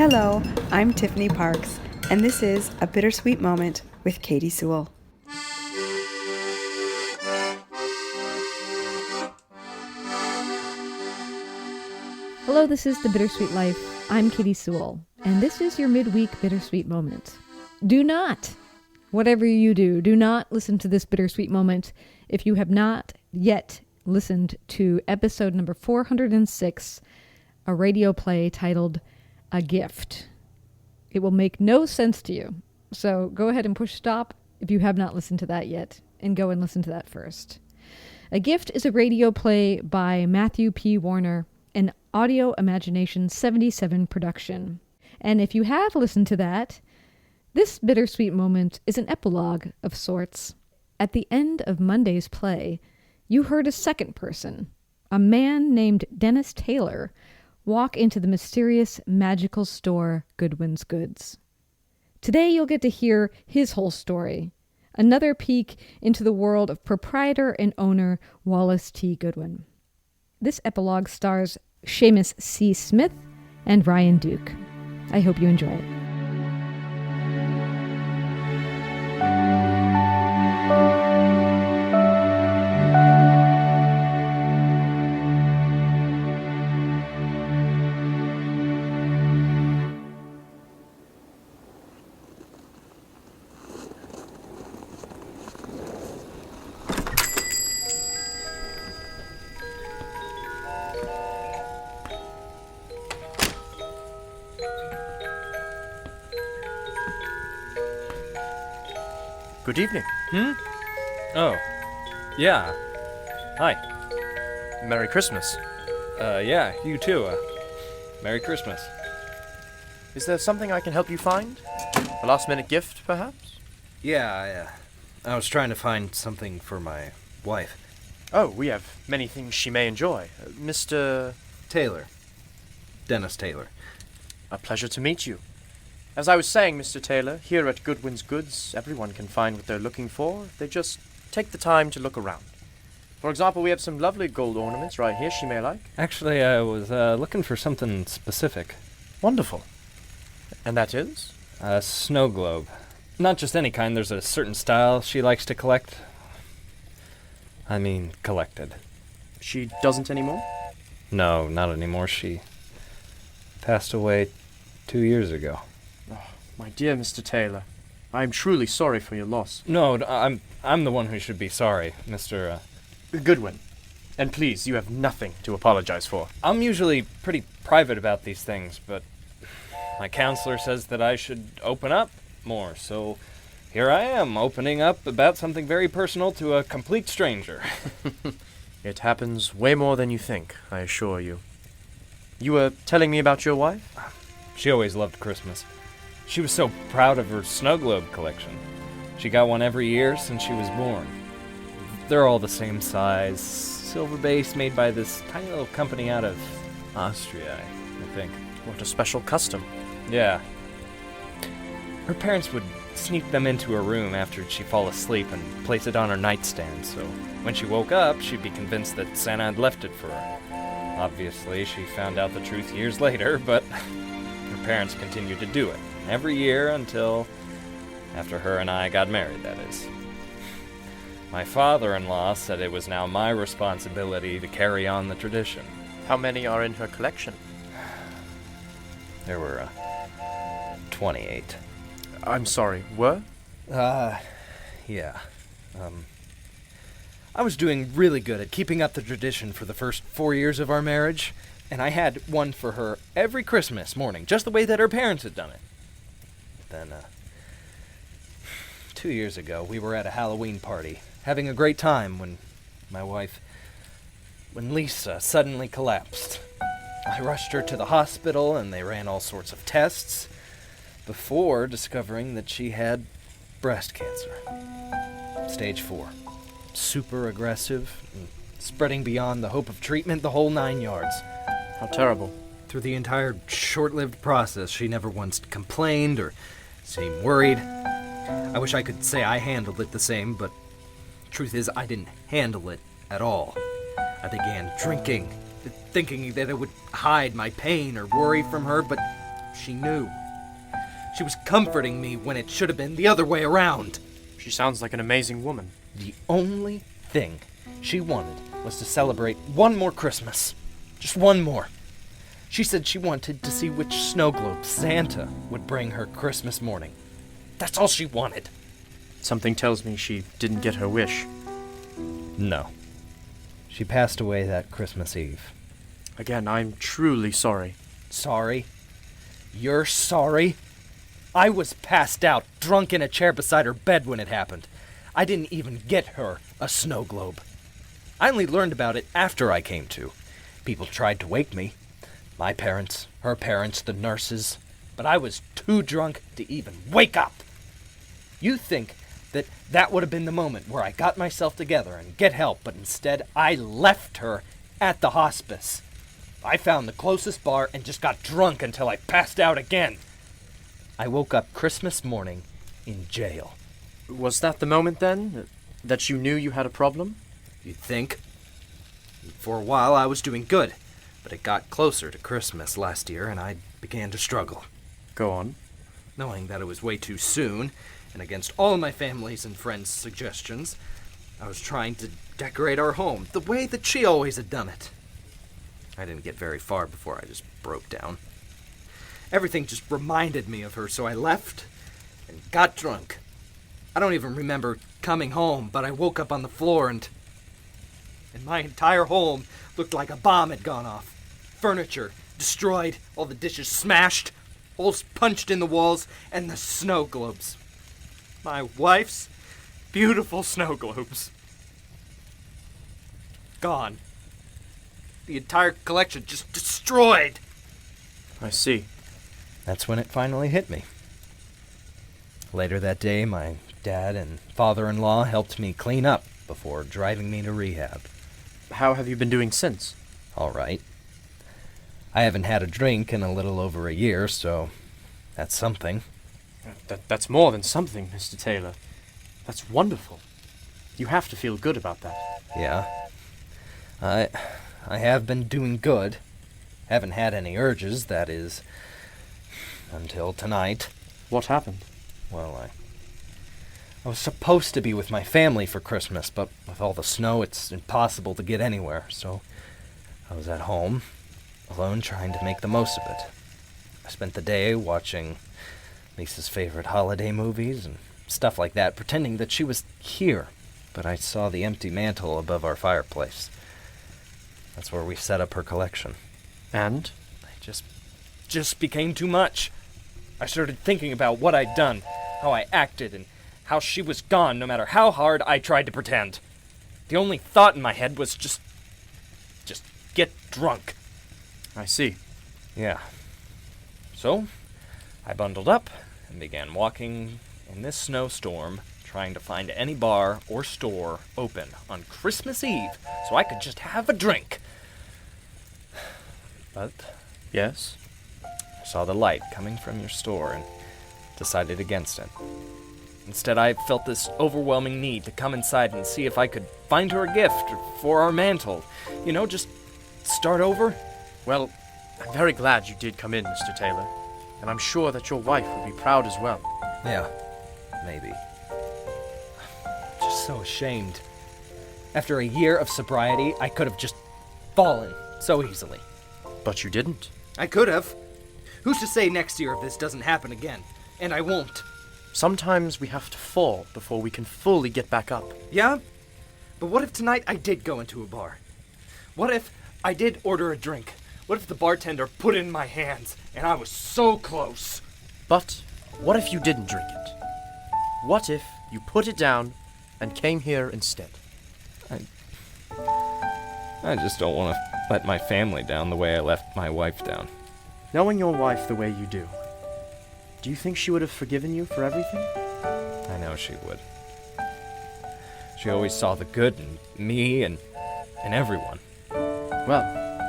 Hello, I'm Tiffany Parks, and this is A Bittersweet Moment with Katie Sewell. Hello, this is The Bittersweet Life. I'm Katie Sewell, and this is your midweek Bittersweet Moment. Do not, whatever you do not listen to this Bittersweet Moment if you have not yet listened to episode number 406, a radio play titled A Gift. It will make no sense to you, so go ahead and push stop if you have not listened to that yet, and go and listen to that first. A Gift is a radio play by Matthew P. Warner, an Audio Imagination 77 production. And if you have listened to that, this bittersweet moment is an epilogue of sorts. At the end of Monday's play, you heard a second person, a man named Dennis Taylor, walk into the mysterious, magical store Goodwin's Goods. Today you'll get to hear his whole story, another peek into the world of proprietor and owner Wallace T. Goodwin. This epilogue stars Seamus C. Smith and Ryan Duke. I hope you enjoy it. Good evening. Oh. Yeah. Hi. Merry Christmas. Yeah, you too. Merry Christmas. Is there something I can help you find? A last-minute gift, perhaps? Yeah, I was trying to find something for my wife. Oh, we have many things she may enjoy. Mr. Taylor. Dennis Taylor. A pleasure to meet you. As I was saying, Mr. Taylor, here at Goodwin's Goods, everyone can find what they're looking for. They just take the time to look around. For example, we have some lovely gold ornaments right here she may like. Actually, I was looking for something specific. Wonderful. And that is? A snow globe. Not just any kind, there's a certain style she likes to collect. I mean, collected. She doesn't anymore? No, not anymore. She passed away 2 years ago. My dear Mr. Taylor, I am truly sorry for your loss. No, I'm the one who should be sorry, Mr. Goodwin. And please, you have nothing to apologize for. I'm usually pretty private about these things, but my counselor says that I should open up more, so here I am, opening up about something very personal to a complete stranger. It happens way more than you think, I assure you. You were telling me about your wife? She always loved Christmas. She was so proud of her snow globe collection. She got one every year since she was born. They're all the same size, silver base, made by this tiny little company out of Austria, I think. What a special custom. Yeah. Her parents would sneak them into her room after she'd fall asleep and place it on her nightstand, so when she woke up, she'd be convinced that Santa had left it for her. Obviously, she found out the truth years later, but her parents continued to do it. Every year until after her and I got married, that is. My father-in-law said it was now my responsibility to carry on the tradition. How many are in her collection? There were 28. I'm sorry, were? Yeah. I was doing really good at keeping up the tradition for the first 4 years of our marriage, and I had one for her every Christmas morning, just the way that her parents had done it. Then, 2 years ago, we were at a Halloween party, having a great time when Lisa suddenly collapsed. I rushed her to the hospital, and they ran all sorts of tests before discovering that she had breast cancer. Stage 4. Super aggressive, and spreading beyond the hope of treatment, the whole 9 yards. How terrible. Through the entire short-lived process, she never once complained or seemed worried. I wish I could say I handled it the same, but truth is, I didn't handle it at all. I began drinking, thinking that it would hide my pain or worry from her, but She knew. She was comforting me when it should have been the other way around. She sounds like an amazing woman. The only thing she wanted was to celebrate one more Christmas. Just one more. She said she wanted to see which snow globe Santa would bring her Christmas morning. That's all she wanted. Something tells me she didn't get her wish. No. She passed away that Christmas Eve. Again, I'm truly sorry. Sorry? You're sorry? I was passed out, drunk in a chair beside her bed when it happened. I didn't even get her a snow globe. I only learned about it after I came to. People tried to wake me. My parents, her parents, the nurses. But I was too drunk to even wake up. You think that would have been the moment where I got myself together and get help, but instead I left her at the hospice. I found the closest bar and just got drunk until I passed out again. I woke up Christmas morning in jail. Was that the moment, then, that you knew you had a problem? You'd think. For a while I was doing good, but it got closer to Christmas last year and I began to struggle. Go on. Knowing that it was way too soon, and against all of my family's and friends' suggestions, I was trying to decorate our home the way that she always had done it. I didn't get very far before I just broke down. Everything just reminded me of her, so I left and got drunk. I don't even remember coming home, but I woke up on the floor and my entire home looked like a bomb had gone off. Furniture destroyed, all the dishes smashed, holes punched in the walls, and the snow globes. My wife's beautiful snow globes. Gone. The entire collection just destroyed. I see. That's when it finally hit me. Later that day, my dad and father-in-law helped me clean up before driving me to rehab. How have you been doing since? All right. I haven't had a drink in a little over a year, so that's something. That's more than something, Mr. Taylor. That's wonderful. You have to feel good about that. Yeah. I have been doing good. Haven't had any urges, that is, until tonight. What happened? Well, I was supposed to be with my family for Christmas, but with all the snow, it's impossible to get anywhere, so I was at home, alone, trying to make the most of it. I spent the day watching Lisa's favorite holiday movies and stuff like that, pretending that she was here, but I saw the empty mantle above our fireplace. That's where we set up her collection. And? It just became too much. I started thinking about what I'd done, how I acted, and how she was gone no matter how hard I tried to pretend. The only thought in my head was just get drunk. I see. Yeah. So, I bundled up and began walking in this snowstorm, trying to find any bar or store open on Christmas Eve so I could just have a drink. But Yes? I saw the light coming from your store and decided against it. Instead, I felt this overwhelming need to come inside and see if I could find her a gift for our mantle. You know, just start over. Well, I'm very glad you did come in, Mr. Taylor. And I'm sure that your wife would be proud as well. Yeah, maybe. Just so ashamed. After a year of sobriety, I could have just fallen so easily. But you didn't. I could have. Who's to say next year if this doesn't happen again? And I won't. Sometimes we have to fall before we can fully get back up. Yeah? But what if tonight I did go into a bar? What if I did order a drink? What if the bartender put it in my hands and I was so close? But what if you didn't drink it? What if you put it down and came here instead? I just don't want to let my family down the way I left my wife down. Knowing your wife the way you do you think she would have forgiven you for everything? I know she would. She always saw the good in me and everyone. Well,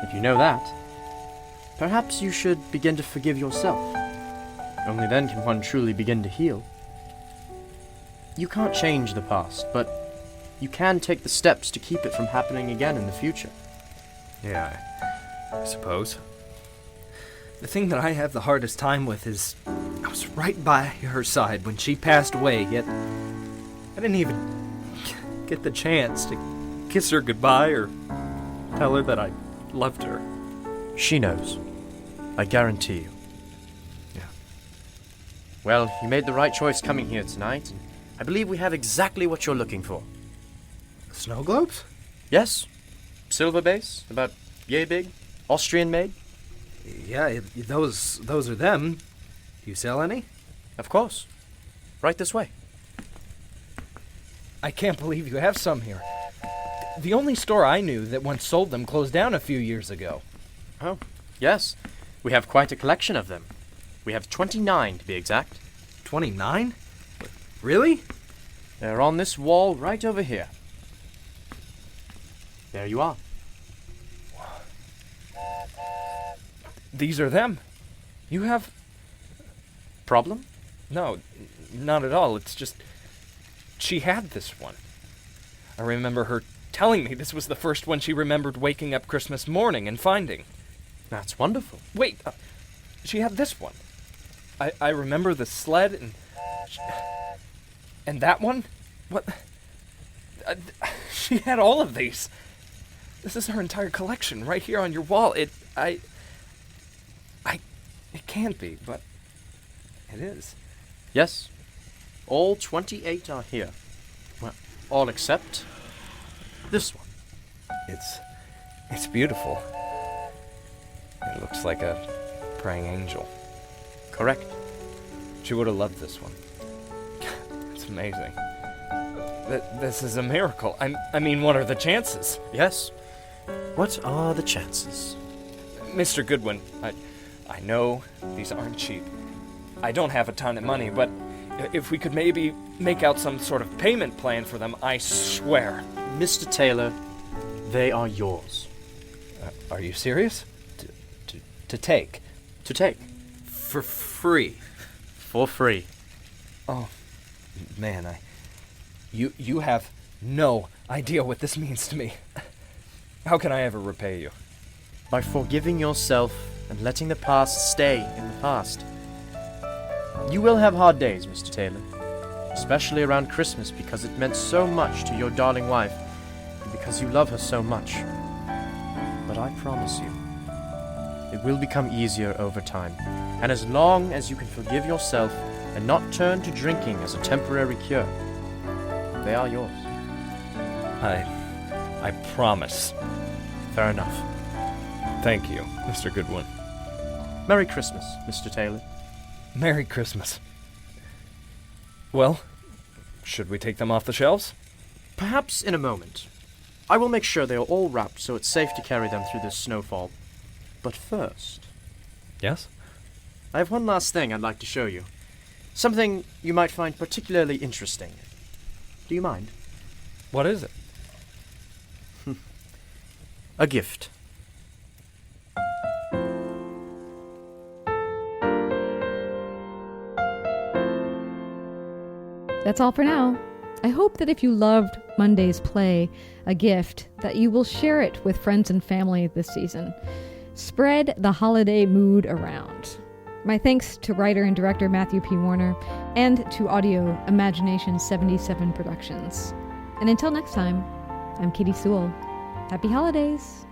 if you know that, perhaps you should begin to forgive yourself. Only then can one truly begin to heal. You can't change the past, but you can take the steps to keep it from happening again in the future. Yeah, I suppose. The thing that I have the hardest time with is I was right by her side when she passed away, yet I didn't even get the chance to kiss her goodbye or tell her that I loved her. She knows. I guarantee you. Yeah. Well, you made the right choice coming here tonight, and I believe we have exactly what you're looking for. Snow globes? Yes? Silver base, about yay big, Austrian made? Yeah, those are them. Do you sell any? Of course. Right this way. I can't believe you have some here. The only store I knew that once sold them closed down a few years ago. Oh, yes. We have quite a collection of them. We have 29 to be exact. 29? Really? They're on this wall right over here. There you are. These are them. You have... Problem? No, not at all. It's just... She had this one. I remember her telling me this was the first one she remembered waking up Christmas morning and finding. That's wonderful. Wait, she had this one. I remember the sled and that one? What? She had all of these. This is her entire collection right here on your wall. It can't be, but it is. Yes. All 28 are here. Well, all except this one. It's beautiful. It looks like a praying angel. Correct. She would have loved this one. It's amazing. This is a miracle. I mean, what are the chances? Yes. What are the chances? Mr. Goodwin, I know these aren't cheap. I don't have a ton of money, but if we could maybe make out some sort of payment plan for them, I swear. Mr. Taylor, they are yours. Are you serious? To take? To take. For free. For free. Oh, man, You have no idea what this means to me. How can I ever repay you? By forgiving yourself and letting the past stay in the past. You will have hard days, Mr. Taylor. Especially around Christmas because it meant so much to your darling wife and because you love her so much. But I promise you, it will become easier over time. And as long as you can forgive yourself and not turn to drinking as a temporary cure, they are yours. I promise. Fair enough. Thank you, Mr. Goodwin. Merry Christmas, Mr. Taylor. Merry Christmas. Well, should we take them off the shelves? Perhaps in a moment. I will make sure they are all wrapped so it's safe to carry them through this snowfall. But first, Yes? I have one last thing I'd like to show you. Something you might find particularly interesting. Do you mind? What is it? A gift. That's all for now. I hope that if you loved Monday's play, A Gift, that you will share it with friends and family this season. Spread the holiday mood around. My thanks to writer and director Matthew P. Warner and to Audio Imagination 77 Productions. And until next time, I'm Katie Sewell. Happy holidays!